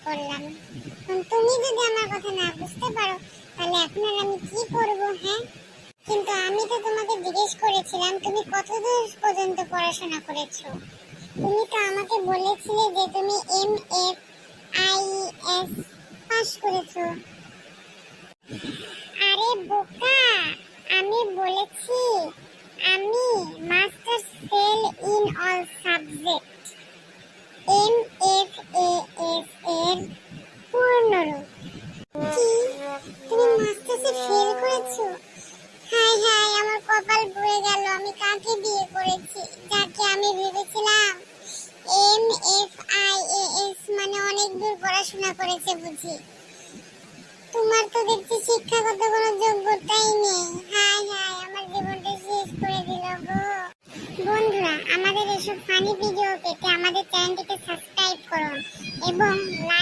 করলাম। তুমি যদি আমার কথা না বুঝতে পারো তাহলে এখন আর আমি কি করব? হ্যাঁ, কিন্তু আমি তো তোমাকে জিজ্ঞেস করেছিলাম তুমি কতদূর পর্যন্ত পড়াশোনা করেছো। তুমি তো আমাকে বলেছিলে যে তুমি MFIS পাস করেছো। আরে বোকা, আমি বলেছি আমি masters fail in all subject, MFAS এর পূর্ণরূপ। কি, তুমি মাস্টার্সে ফেল করেছো? হায় হায়, আমার কপাল পুড়ে গেল। আমি কাকে বিয়ে করেছি, যাকে আমি ভেবেছিলাম MFIAS মানে অনেক দূর পড়াশোনা করেছে বুঝি। তোমার তো দেখছি শিক্ষাগত কোনো যোগ্যতাই নেই। হায় হায়, আমার জীবনটা শেষ করে দিল গো। বন্ধুরা, আমাদের এসব ফানি ভিডিও পেতে আমাদের চ্যানেলটিকে সাবস্ক্রাইব করুন এবং